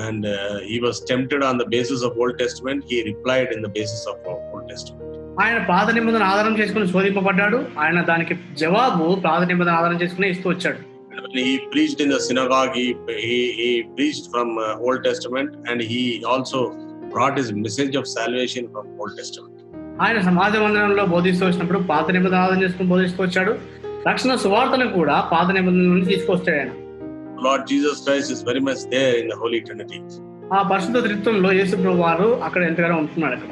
And he was tempted on the basis of Old Testament. He replied in the basis of Old Testament. ఆయన పాత నిబంధన ఆధారం చేసుకుని శోధింపబడ్డాడు. ఆయన దానికి జవాబు పాత నిబంధన ఆధారం చేసుకుని ఇస్తూ వచ్చాడు. When he preached in the synagogue, he preached from Old Testament, and he also brought his message of salvation from Old Testament. ఆయన సమాజ మందిరంలో బోధిస్తూ వచ్చినప్పుడు పాత నిబంధన ఆధారం చేసుకుని బోధిస్తూ వచ్చాడు. రక్షణ సువార్తను కూడా పాత నిబంధన నుంచి తీసుకొస్తాడు ఆయన. Lord Jesus Christ is very much there in the Holy Trinity. ఆ పరిశుద్ధ త్రిత్వంలో యేసుప్రభు వారు అక్కడ ఎంతగానో ఉంటున్నాడు అక్కడ.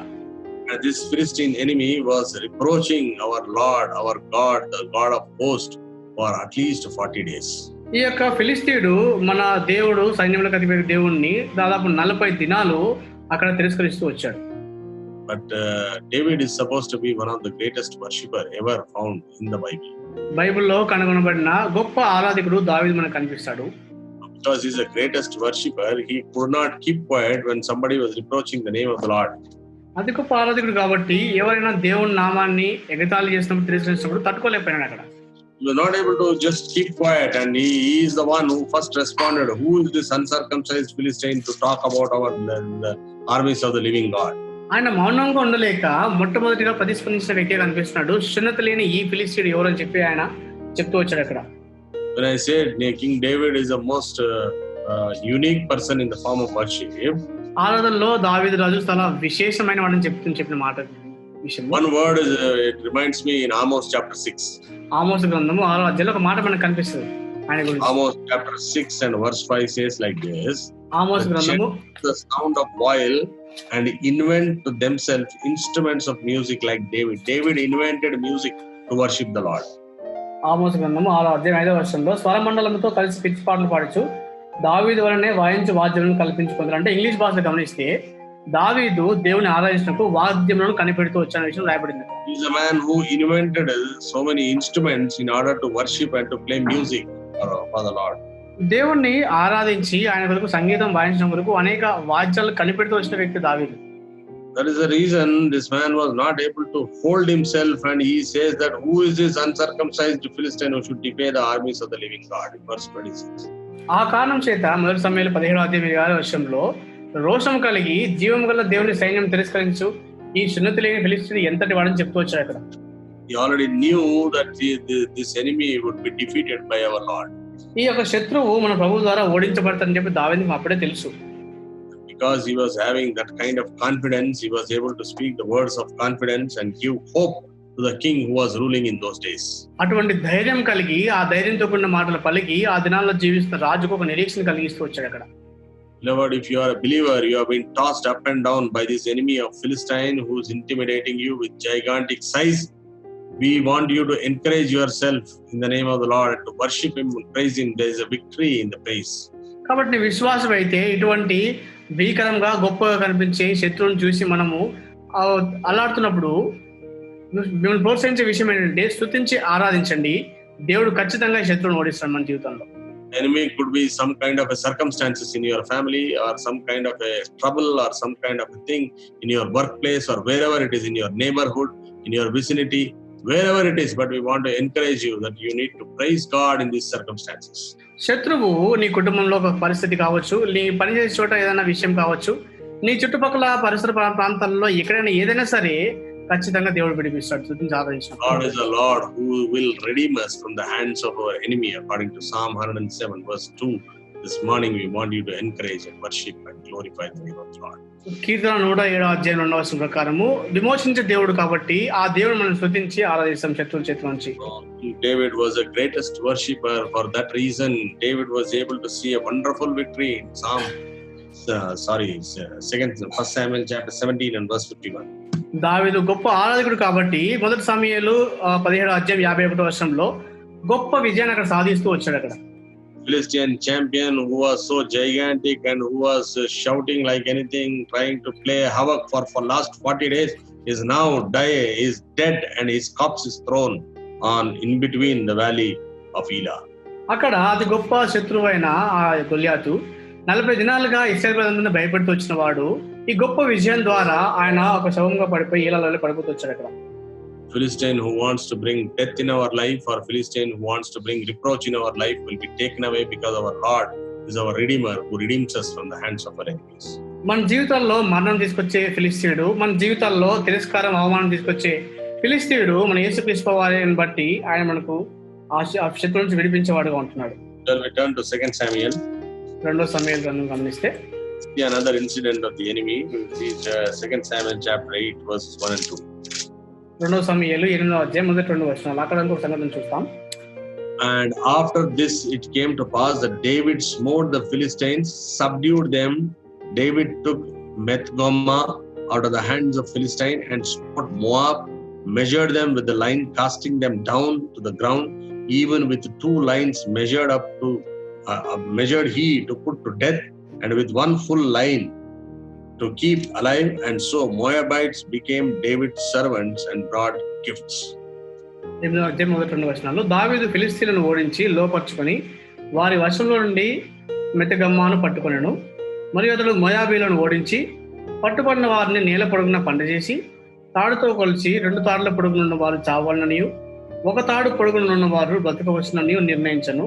And this Philistine enemy was reproaching our Lord, our God, the God of hosts, for at least 40 days. ఈ యొక్క ఫిలిస్తీయుడు మన దేవుడు సైన్యములకు అధిపతి దేవుణ్ణి దాదాపు 40 దినాలు అక్కడ తిరస్కరిస్తూ వచ్చాడు. But David is supposed to be one of the greatest worshipper ever found in the Bible. బైబిల్లో కనుగొనబడిన గొప్ప ఆరాధకుడు దావీదు మనకు కనిపిస్తాడు. Because he's the greatest worshipper, he could not keep quiet when somebody was reproaching the name of the Lord. అది గొప్ప ఆరాధకుడు కాబట్టి ఎవరైనా దేవుని నామాన్ని ఎగతాళి చేసినప్పుడు తిరస్కరించినప్పుడు తట్టుకోలేకపోయినాడు అక్కడ. He was not able to just keep quiet, and he is the one who first responded. Who is this uncircumcised Philistine to talk about the armies of the living God? ఆయన మౌనంగా ఉండలేక మొట్టమొదటిగా ప్రతిస్పందించిన వ్యక్తిగా కనిపిస్తున్నాడు. సున్నతి లేని ఈ ఫిలిస్తీయుడు ఎవరు అని చెప్పి ఆయన చెప్తూ వచ్చాడు అక్కడ. When I said King David is the most unique person in the form of worship, ఆరాధనలో దావీదు రాజు చాలా విశేషమైన వాడని చెప్పిన మాట విషయం. one word is it reminds me in Amos chapter 6. Amos గ్రంథము 6వ అధ్యాయంలో ఒక మాట మనకు కనిపిస్తుంది ఆయన గురించి. Amos chapter 6 and verse 5 says like this. Amos గ్రంథము the sound of viol and invent to themselves instruments of music like David. David invented music to worship the Lord. Amos గ్రంథము 6వ అధ్యాయం 5వ వచనంలో స్వరమండలంతో కలిసి పిచ్చి పాటలు పాడుచు దావీదు వలనే వాయించు వాద్యములను కల్పించుకుంటారు. అంటే ఇంగ్లీష్ భాషలో గమనిస్తే దావీదు దేవుని ఆరాధించినప్పుడు వాద్యములను కనిపెడుతూ వచ్చిన విషయం రాయబడింది. He is a man who invented so many instruments in order to worship and to play music for the Lord. దేవుణ్ణి ఆరాధించి ఆయన కొరకు సంగీతం వాయించడం కొరకు అనేక వాద్యాలు కనిపెడుతూ వచ్చిన వ్యక్తి దావీదు. That is the reason this man was not able to hold himself, and he says that who is this uncircumcised Philistine who should defy the armies of the living God, in verse 26. ఆ కారణం చేత మొదటి సమయాలు 17వ అధ్యాయం 6వ వచనంలో రోషం కలిగి జీవం గల దేవుని సైన్యం తిరస్కరించు ఈ సున్నతి లేని ఫిలిస్తీయుడు ఎంతటి వాడని చెప్తూ వచ్చాడు అక్కడ. He already knew that this enemy would be defeated by our Lord. ఈ యొక్క శత్రువు మన ప్రభువు ద్వారా ఓడించబడతాడని చెప్పి దావీదుకు అప్పుడే తెలుసు. Because he was having that kind of confidence, he was able to speak the words of confidence and give hope to the king who was ruling in those days. అటువంటి ధైర్యం కలిగి ఆ ధైర్యంతో కూడిన మాటలు పలికి ఆ దినాల్లో జీవిస్తున్న రాజుకు ఒక నిరీక్షణ కలిగిస్తూ వచ్చాడు అక్కడ. Beloved, if you are a believer, you have been tossed up and down by this enemy of Philistine who is intimidating you with gigantic size. We want you to encourage yourself in the name of the Lord, to worship Him and praise Him. There is a victory in the praise. కాబట్టి నీ విశ్వాసం అయితే ఇటువంటి భీకరంగా గొప్పగా కనిపించే శత్రువుని చూసి మనము అల్లాడుతున్నప్పుడు మిమ్మల్ని ప్రోత్సహించే విషయం ఏంటంటే స్తుతించి ఆరాధించండి. దేవుడు ఖచ్చితంగా శత్రువుని ఓడిస్తాడు మన జీవితంలో. Enemy could be some kind of a circumstances in your family, or some kind of a trouble, or some kind of a thing in your workplace, or wherever it is, in your neighborhood, in your vicinity, wherever it is. But we want to encourage you that you need to praise God in these circumstances. శత్రువు నీ కుటుంబంలో ఒక పరిస్థితి కావచ్చు, నీ పనిచేసే చోట ఏదైనా విషయం కావచ్చు, నీ చుట్టుపక్కల పరిసర ప్రాంతాల్లో ఎక్కడైనా ఏదైనా సరే ఖచ్చితంగా దేవుడు విడిపిస్తాడు. God is a Lord who will redeem us from the hands of our enemy, according to Psalm 107 verse 2. This morning we want you to encourage and worship and glorify the name of God. కీర్తన 107 అధ్యాయం 2వ వచనం ప్రకారము విమోచించే దేవుడు కాబట్టి ఆ దేవుడు మనం స్తుతించి ఆరాధిస్తాం శత్రువుల చేతి నుంచి. David was the greatest worshipper. For that reason David was able to see a wonderful victory in First Samuel chapter 17 and verse 51. దావీదు గొప్ప ఆరాధకుడు కాబట్టి మొదటి సమూయేలు 17వ అధ్యాయం 51వ వచనంలో గొప్ప విజయాన్ని అక్కడ సాధిస్తూ వచ్చాడు. అక్కడ Philistine champion who was so gigantic and who was shouting like anything, trying to play havoc for last 40 days, is now dead, and his corpse is thrown on in between the valley of Elah. అక్కడ అతి గొప్ప శత్రువైన ఆ గొల్యాతు 40 దినాలుగా ఇశ్రాయేలు ప్రజలందరినీ భయపెడుతూ వచ్చిన వాడు ఈ గొప్ప విజయం ద్వారా ఆయన ఒక శవంగా పడిపోయి ఈలాలో పడిపోతూ వచ్చాడు. అక్కడ Philistine who wants to bring death in our life, or Philistine who wants to bring reproach in our life, will be taken away because our Lord is our Redeemer who redeems us from the hands of our enemies. మన జీవితాల్లో మరణం తీసుకొచ్చే ఫిలిస్తీయుడు, మన జీవితాల్లో తిరస్కారం అవమానం తీసుకొచ్చే ఫిలిస్తీయుడు మన యేసుక్రీస్తు వారిని బట్టి ఆయన మనకు ఆ శత్రువు నుంచి విడిపించేవాడుగా ఉంటున్నాడు. Then we turn to 2 Samuel. 2వ సమూయేలు గ్రంథం గమనిస్తే see another incident of the enemy. Is 2 Samuel chapter 8 verses 1 and 2. 2వ సమూయేలు 8వ అధ్యాయం 1-2 వచనాలు. అక్కడ ఇంకొక సంగతిని చూస్తాం. And after this it came to pass that David smote the Philistines, subdued them. David took Beth-gommah out of the hands of Philistine and smote Moab, measured them with the line, casting them down to the ground, even with 2 lines measured up to measured he to put to death, and with 1 full line to keep alive. And so Moabites became David's servants and brought gifts. 8వ అధ్యాయం 1-2 వచనాలు. దావీదు ఫిలిస్తీయులను ఓడించి లోపర్చుకొని వారి వశంలో నుండి మెతగమ్మాను పట్టుకొనెను. మరియు అతడు మోయాబీలను ఓడించి పట్టుబడిన వారిని నేల పొడుగున పండజేసి తాడుతో కొలిచి 2 తాడుల పొడుగునున్న వారు చావాలననియు 1 తాడు పొడుగునున్న వారు బ్రతకవచ్చుననియు నిర్ణయించను.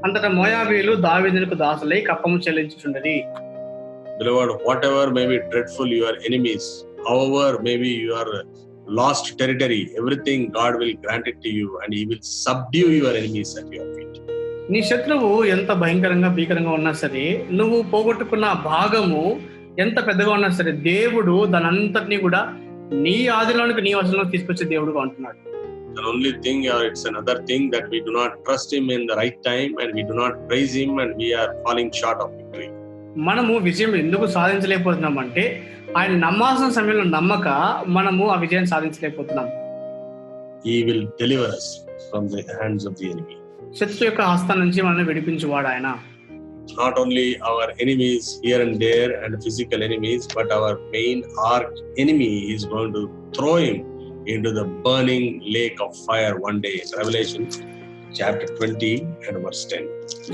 అంతటా మోయాబీలు దావీదునకు దాసులై కప్పము చెల్లించుచుండెది. Beloved, whatever may be dreadful your enemies, however may be your lost territory, everything God will grant it to you, and He will subdue your enemies at your feet. నీ శత్రువు ఎంత భయంకరంగా భీకరంగా ఉన్నా సరే, నువ్వు పోగొట్టుకున్న భాగము ఎంత పెద్దగా ఉన్నా సరే, దేవుడు దాని అంతటినీ కూడా నీ ఆధీనంలోకి నీ వశంలో తీసుకొచ్చే దేవుడుగా ఉంటున్నాడు. The only thing, or it's another thing, that we do not trust Him in the right time, and we do not praise Him, and we are falling short of victory. మనము విజయం ఎందుకు సాధించలేకపోతున్నాం అంటే ఆయన నమ్మాల్సిన సమయంలో నమ్మక మనము ఆ విజయం సాధించలేకపోతున్నాం. He will deliver us from the hands of the enemy. శత్రు యొక్క హస్తం నుంచి మనల్ని విడిపించువాడు ఆయన. Not only our enemies here and there and physical enemies, but our main arch enemy is going to throw him into the burning lake of fire one day. Revelation chapter 20 and verse 10.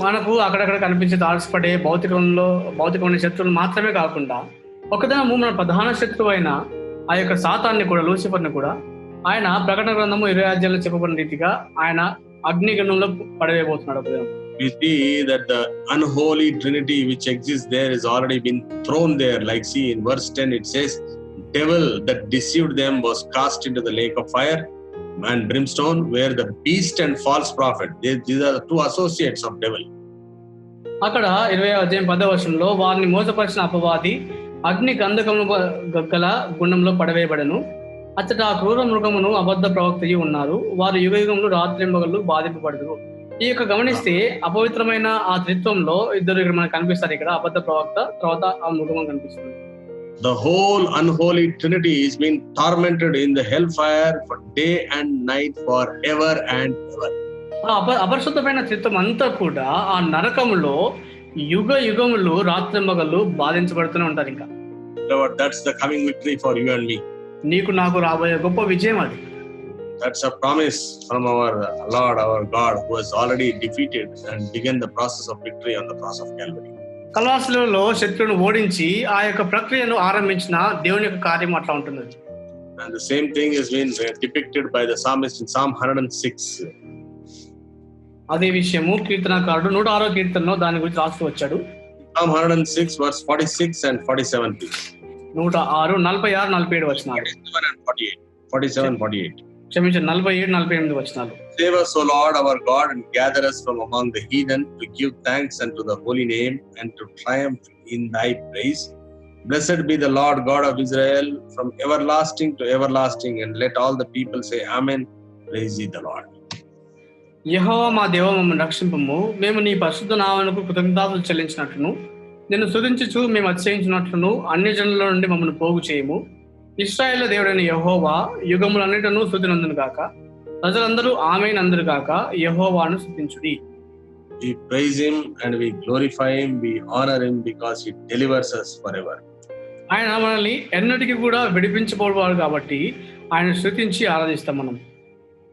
మనకు అక్కడక్కడ కనిపించే తారసపడే భౌతికమైన శత్రువులు మాత్రమే కాకుండా ఒకదినము మన ప్రధాన శత్రువు అయిన ఆ యొక్క సాతాన్ని కూడా, లూసిఫర్ని కూడా ఆయన ప్రకటన గ్రంథము 20 అధ్యాయంలో చెప్పబడిన రీతిగా ఆయన అగ్నిగణంలో పడవేయబోతున్నాడు. We see that the unholy trinity which exists there has already been thrown there. Like see in verse 10 it says, devil that deceived them was cast into the lake of fire and brimstone, where the beast and false prophet, these are the 2 associates of devil. అక్కడ 20వ అధ్యాయం 10వ వచనంలో వారిని మోసపరిచిన అపవాది అగ్ని గంధకముల గల గుండంలో పడవేయబడను. అచ్చట ఆ క్రూర మృగమును అబద్ధ ప్రవక్తయు ఉన్నారు, వారు యుగయుగములు రాత్రింబగళ్ళు బాధింపబడదు. ఈ యొక్క గమనిస్తే అపవిత్రమైన ఆ త్రిత్వంలో ఇద్దరు ఇక్కడ మనకు కనిపిస్తారు. ఇక్కడ అబద్ధ ప్రవక్త, తర్వాత ఆ మృగం కనిపిస్తుంది. The whole unholy trinity is being tormented in the hellfire for day and night forever and ever. ఆ అపరిశుద్ధమైన త్రిత్వం అంతా కూడా ఆ నరకములో యుగ యుగములు రాత్రింబగళ్ళు బాధించబడుతూనే ఉంటారు. ఇంకా Lord, that's the coming victory for you and me. నీకు నాకు రాబోయే గొప్ప విజయం అది. That's a promise from our Lord, our God, who has already defeated and begun the process of victory on the cross of Calvary. కల్వారిలో శత్రువును ఓడించి ఆ యొక్క ప్రక్రియను ఆరంభించిన దేవుని యొక్క కార్యం అట్లా ఉంటుంది. And the same thing has been depicted by the psalmist in Psalm 106. అదే విషయము కీర్తనకారుడు 106వ కీర్తనలో దాని గురించి రాస్తూ వచ్చాడు. Psalm 106 verse 46 and 47 please. 106, 46, 47 వచనాలు. 47 and 48. 47 48. క్షమించండి, 47, 48 వచనాలు. Save us, O Lord, our God, and gather us from among the heathen to give thanks unto the holy name and to triumph in thy praise. Blessed be the Lord God of Israel from everlasting to everlasting, and let all the people say Amen. Praise ye the Lord. యెహోవా మా దేవా మమ్మల్ని రక్షింపము, మేము నీ పరిశుద్ధ నామమునకు కృతజ్ఞతాస్తుతులు చెల్లించినట్లును నిన్ను స్తుతించుచు మేము అతిశయించినట్లును అన్ని జనుల నుండి మమ్మల్ని పోగు చేయము. ఇశ్రాయేలు దేవుడైన యెహోవా యుగములన్నిటను స్తుతినందును గాక. ప్రజలందరూ ఆమేన్ అందరు గాక. యెహోవాను స్తుతించుడి. We praise him and we glorify him, we honor him because he delivers us forever. ఆయన మనల్ని ఎన్నటికీ కూడా విడిపించబోవాడు కాబట్టి ఆయన స్తుతించి ఆరాధిస్తాం మనం.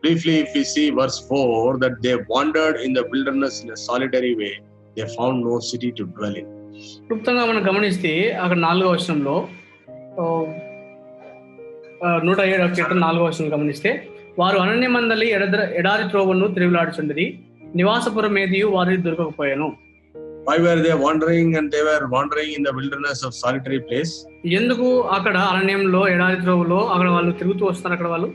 Briefly, if we see verse 4, that they wandered in the wilderness in a solitary way, they found no city to dwell in. క్లుప్తంగా మనం గమనిస్తే అక్కడ 4వ వచనంలో 107వ కీర్తన 4వ వచనం గమనిస్తే, వారు అరణ్య మందలి ఎడారి త్రోవను తిరుగులాడుచుండిరి, నివాసపురం ఏదియు వారికి దొరకకపోయాను. Why were they wandering? And they were wandering in the wilderness of solitary place. ఎందుకు అక్కడ అరణ్యంలో ఎడారి త్రోవలో అక్కడ వాళ్ళు తిరుగుతూ వస్తున్నారు? అక్కడ వాళ్ళు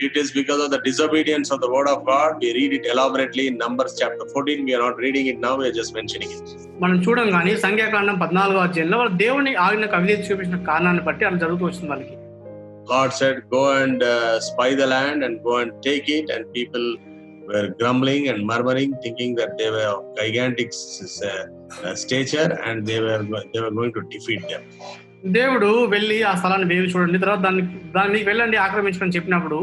It is because of the disobedience of the word of God. We read it elaborately in Numbers chapter 14. We are not reading it now, we are just mentioning it. మనం చూడం కానీ సంఖ్యాకాండం 14వ అధ్యాయంలో వాళ్ళు దేవుని ఆజ్ఞకు అవిధేయత చూపించిన కారణాన్ని బట్టి అలా జరుగుతూ వస్తుంది వాళ్ళకి. God said, go and spy the land and go and take it, and people were grumbling and murmuring, thinking that they were of gigantic stature and they were going to defeat them. దేవుడు వెళ్ళి ఆ స్థలాన్ని వేవి చూడండి, తర్వాత దాన్ని వెళ్ళండి ఆక్రమించుకొని చెప్పినప్పుడు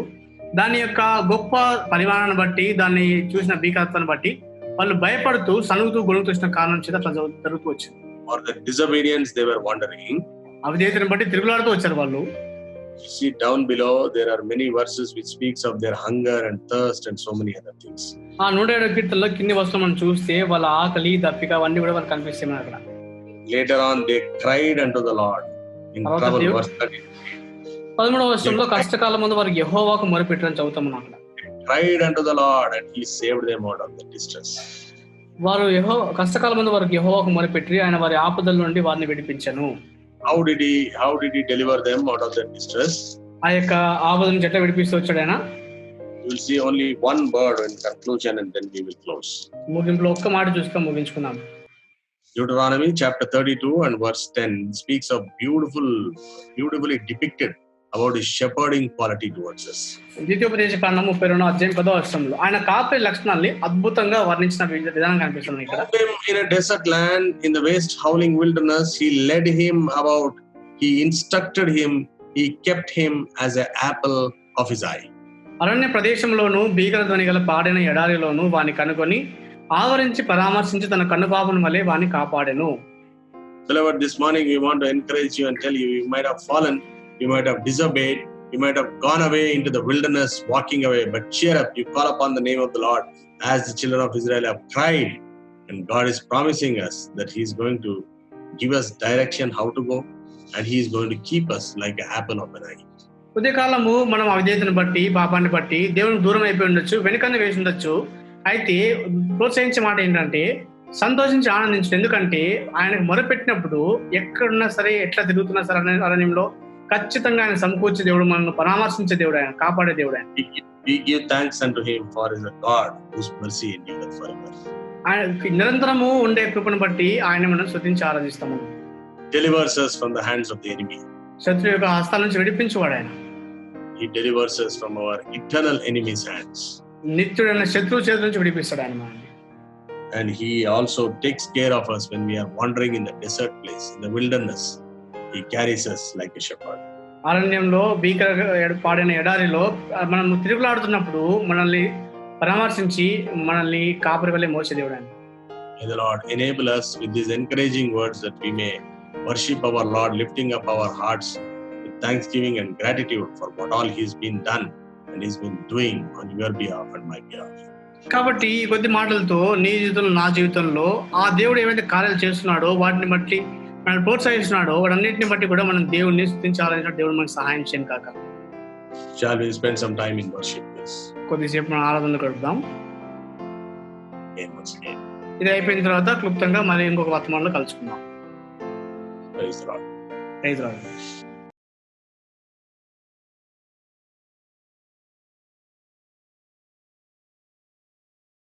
దాని యొక్క గొప్ప పరిమాణాన్ని బట్టి, దాన్ని చూసిన భీకరత్వాన్ని బట్టి వాళ్ళు భయపడుతూ సనుగుతూ గొడుగుతూ వచ్చిన కారణం చేత అట్లా జరుగుతూ వచ్చింది. For the disobedience they were wandering. అవిధేయతను బట్టి తిరుగులాడుతూ వచ్చారు వాళ్ళు. See down below there are many verses which speaks of their hunger and thirst and so many other things. ఆ 107వ కీర్తనలో కింది వచనం మనం చూస్తే వాళ్ళ ఆకలి దప్పిక అవన్నీ కూడా మనకు కనిపిస్తాయి అక్కడ. Later on they cried unto the Lord in trouble. Verse 13. 13వ వచనంలో కష్టకాలం ముందు వారికి యెహోవాకు మొరపెట్టరని చదువుతాం మనం అక్కడ. Cried unto the Lord and he saved them out of the distress. వారు కష్టకాలం ముందు వారికి యెహోవాకు మొరపెట్టి ఆయన వారి ఆపదల నుండి వారిని విడిపించెను. How did he deliver them out of their distress? ఆ యొక్క ఆపద నుంచి ఎట్లా విడిపిస్తూ వచ్చాడు ఆయన? We will see only one word in conclusion and then we will close. ముగింపులో ఒక్క మాట చూసుకొని ముగించుకుందాం. Deuteronomy chapter 32 and verse 10 speaks of beautifully depicted about his shepherding quality towards us. ద్వితీయోపదేశ కాండం 32వ అధ్యాయం 10వ వచనంలో ఆయన కాపరి లక్షణాల్ని అద్భుతంగా వర్ణించిన విధానం కనిపిస్తుంది ఇక్కడ. In a desert land, in the waste howling wilderness, he led him about, he instructed him, he kept him as an apple of his eye. అరణ్య ప్రదేశంలోను భీకర ధ్వని గల పాడిన ఎడారిలోను వాని కనుకొని ఆవరించి పరామర్శించి తన కన్నుపాపను వలె వాని కాపాడెను. Beloved, this morning we want to encourage you and tell you, you might have fallen, you might have disobeyed, you might have gone away into the wilderness, walking away, but cheer up, you call upon the name of the Lord, as the children of Israel have cried, and God is promising us that he is going to give us direction how to go, and he is going to keep us like an apple of an eye. ఉదయకాలము మనం అవిధేయతను బట్టి పాపాన్ని బట్టి దేవునికి దూరం అయిపోయి ఉండొచ్చు, వెనుకన్న వేసి ఉండొచ్చు. అయితే ప్రోత్సహించే మాట ఏంటంటే సంతోషించి ఆనందించు. ఎందుకంటే ఆయనకు మొరపెట్టినప్పుడు ఎక్కడున్నా సరే, ఎట్లా తిరుగుతున్నా సరే అరణ్యంలో ఖచ్చితంగా ఆయన సమకూర్చే దేవుడు, మనల్ని పరామర్శించే దేవుడు, ఆయన కాపాడే దేవుడు. ఆయన we give thanks unto him for his God whose mercy endureth forever. ఆయన నిరంతరము ఉండే కృపను బట్టి ఆయన మనం స్తుతించి ఆరాధిస్తాము. Delivers us from the hands of the enemy. శత్రు యొక్క హస్తాల నుంచి విడిపించేవాడు ఆయన. He delivers us from our eternal enemies' hands. నిత్యుడైన శత్రువు చేతి నుంచి విడిపిస్తాడు ఆయన మనల్ని. And He also takes care of us when we are wandering in the desert place, in the wilderness. He carries us like a shepherd. అరణ్యంలో పాడిన ఎడారిలో మనం తిరుగులాడుతున్నప్పుడు మనల్ని పరామర్శించి మనల్ని కాపరి వలె మోసే దేవుడు ఆయన. May the Lord enable us with these encouraging words that we may worship our Lord, lifting up our hearts with thanksgiving and gratitude for what all He's been done and He's been doing on your behalf and my behalf. కాబట్టి ఈ కొద్ది మాటలతో నీ జీవితంలో నా జీవితంలో ఆ దేవుడు ఏమైతే కార్యాలు చేస్తున్నాడో వాటిని బట్టి మనల్ని ప్రోత్సహిస్తున్నాడో వాటన్నిటిని బట్టి కూడా మనం దేవుడిని స్తుతించాలని దేవుడు మనకు సహాయం చేయను కాక. Shall we spend some time in worship, please? కొద్దిసేపు మనం ఆరాధనలో గడుపుదాం. Once again. ఇది అయిపోయిన తర్వాత క్లుప్తంగా మరి ఇంకొక వర్తమానంలో కలుసుకుందాం. Praise the Lord. Praise lord.